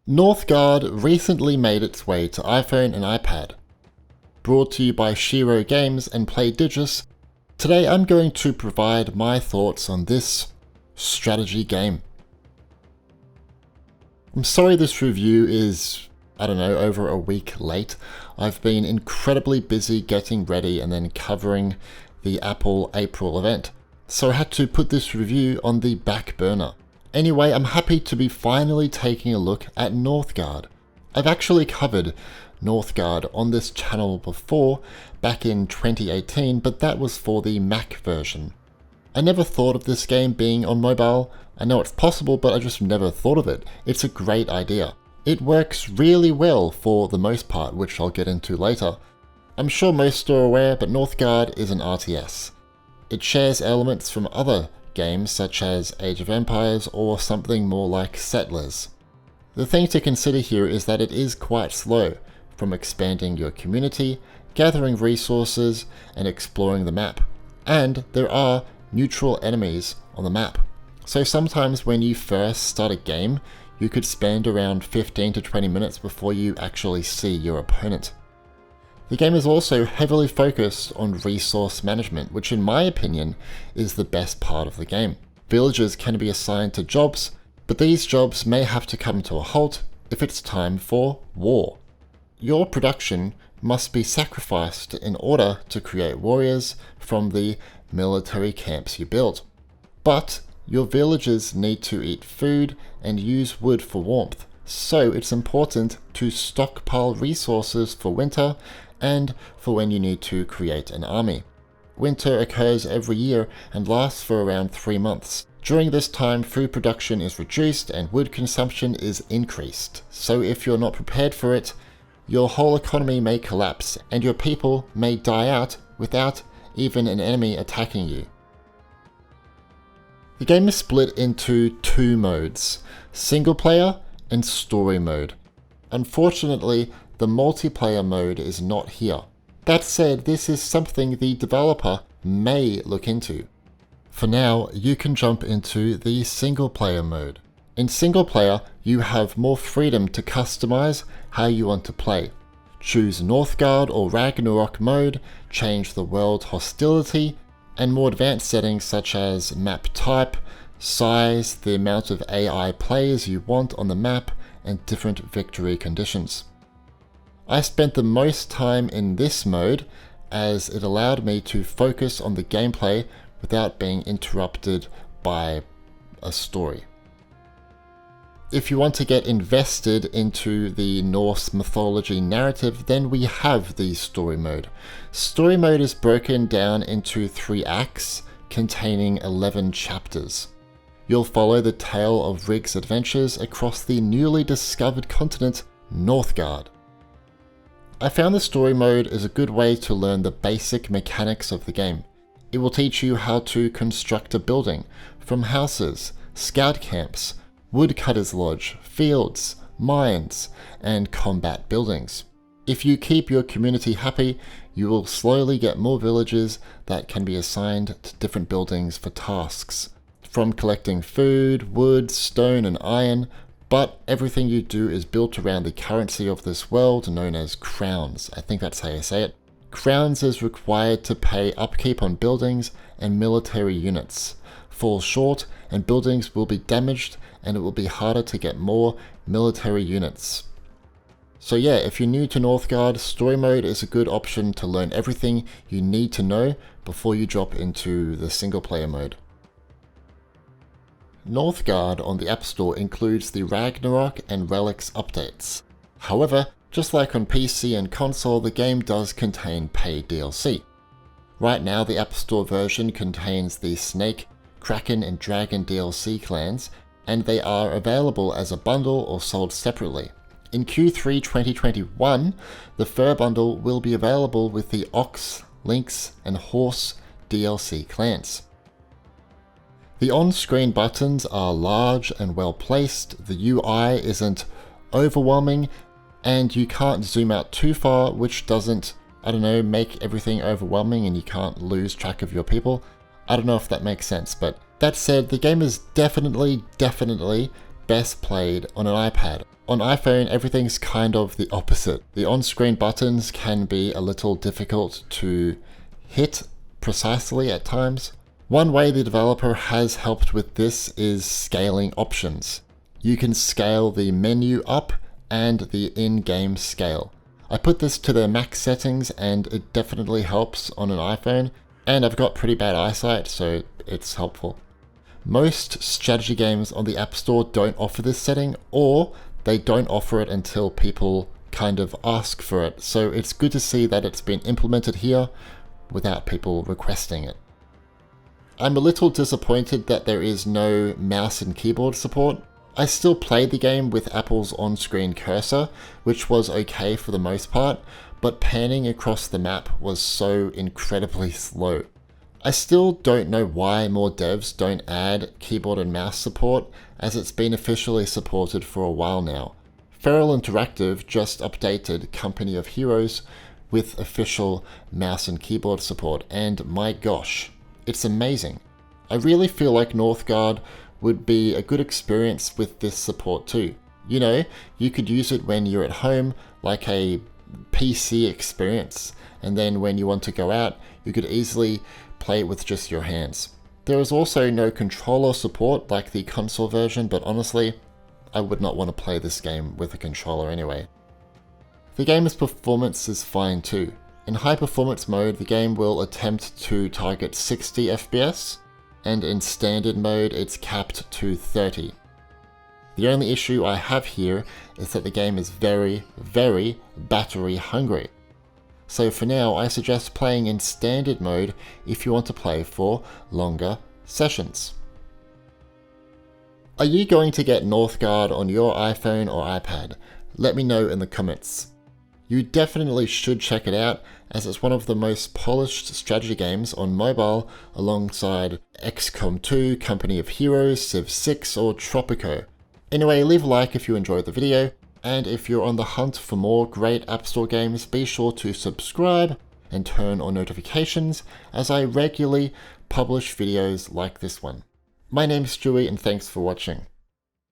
Northgard recently made its way to iPhone and iPad. Brought to you by Shiro Games and Playdigious, today I'm going to provide my thoughts on this strategy game. I'm sorry this review is, over a week late. I've been incredibly busy getting ready and then covering the Apple April event, so I had to put this review on the back burner. Anyway, I'm happy to be finally taking a look at Northgard. I've actually covered Northgard on this channel before, back in 2018, but that was for the Mac version. I never thought of this game being on mobile. I know it's possible, but I just never thought of it. It's a great idea. It works really well for the most part, which I'll get into later. I'm sure most are aware, but Northgard is an RTS. It shares elements from other games such as Age of Empires or something more like Settlers. The thing to consider here is that it is quite slow, from expanding your community, gathering resources, and exploring the map. And there are neutral enemies on the map. So sometimes when you first start a game, you could spend around 15 to 20 minutes before you actually see your opponent. The game is also heavily focused on resource management, which in my opinion is the best part of the game. Villagers can be assigned to jobs, but these jobs may have to come to a halt if it's time for war. Your production must be sacrificed in order to create warriors from the military camps you build. But your villagers need to eat food and use wood for warmth, so it's important to stockpile resources for winter and for when you need to create an army. Winter occurs every year and lasts for around 3 months. During this time, food production is reduced and wood consumption is increased. So if you're not prepared for it, your whole economy may collapse and your people may die out without even an enemy attacking you. The game is split into 2 modes, single player and story mode. Unfortunately, the multiplayer mode is not here. That said, this is something the developer may look into. For now, you can jump into the single player mode. In single player, you have more freedom to customize how you want to play. Choose Northgard or Ragnarok mode, change the world hostility, and more advanced settings such as map type, size, the amount of AI players you want on the map, and different victory conditions. I spent the most time in this mode as it allowed me to focus on the gameplay without being interrupted by a story. If you want to get invested into the Norse mythology narrative, then we have the story mode. Story mode is broken down into 3 acts containing 11 chapters. You'll follow the tale of Rig's adventures across the newly discovered continent, Northgard. I found the story mode is a good way to learn the basic mechanics of the game. It will teach you how to construct a building, from houses, scout camps, woodcutter's lodge, fields, mines, and combat buildings. If you keep your community happy, you will slowly get more villagers that can be assigned to different buildings for tasks, from collecting food, wood, stone, and iron, but everything you do is built around the currency of this world known as crowns. I think that's how you say it. Crowns is required to pay upkeep on buildings and military units. Fall short and buildings will be damaged and it will be harder to get more military units. So yeah, if you're new to Northgard, story mode is a good option to learn everything you need to know before you drop into the single player mode. Northgard on the App Store includes the Ragnarok and Relics updates. However, just like on PC and console, the game does contain paid DLC. Right now, the App Store version contains the Snake, Kraken and Dragon DLC clans, and they are available as a bundle or sold separately. In Q3 2021, the Fur bundle will be available with the Ox, Lynx, and Horse DLC clans. The on-screen buttons are large and well placed, the UI isn't overwhelming, and you can't zoom out too far, which doesn't, make everything overwhelming and you can't lose track of your people. I don't know if that makes sense, but that said, the game is definitely best played on an iPad. On iPhone, everything's kind of the opposite. The on-screen buttons can be a little difficult to hit precisely at times. One way the developer has helped with this is scaling options. You can scale the menu up and the in-game scale. I put this to their max settings and it definitely helps on an iPhone, and I've got pretty bad eyesight, so it's helpful. Most strategy games on the App Store don't offer this setting, or they don't offer it until people kind of ask for it, so it's good to see that it's been implemented here without people requesting it. I'm a little disappointed that there is no mouse and keyboard support. I still played the game with Apple's on-screen cursor, which was okay for the most part, but panning across the map was so incredibly slow. I still don't know why more devs don't add keyboard and mouse support, as it's been officially supported for a while now. Feral Interactive just updated Company of Heroes with official mouse and keyboard support, and my gosh, it's amazing. I really feel like Northgard would be a good experience with this support too. You know, you could use it when you're at home, like a PC experience, and then when you want to go out, you could easily play it with just your hands. There is also no controller support like the console version, but honestly, I would not want to play this game with a controller anyway. The game's performance is fine too. In high performance mode, the game will attempt to target 60 FPS, and in standard mode, it's capped to 30. The only issue I have here is that the game is very, very battery hungry. So for now, I suggest playing in standard mode if you want to play for longer sessions. Are you going to get Northgard on your iPhone or iPad? Let me know in the comments. You definitely should check it out, as it's one of the most polished strategy games on mobile alongside XCOM 2, Company of Heroes, Civ 6 or Tropico. Anyway, leave a like if you enjoyed the video, and if you're on the hunt for more great App Store games, be sure to subscribe and turn on notifications as I regularly publish videos like this one. My name's Stewie and thanks for watching.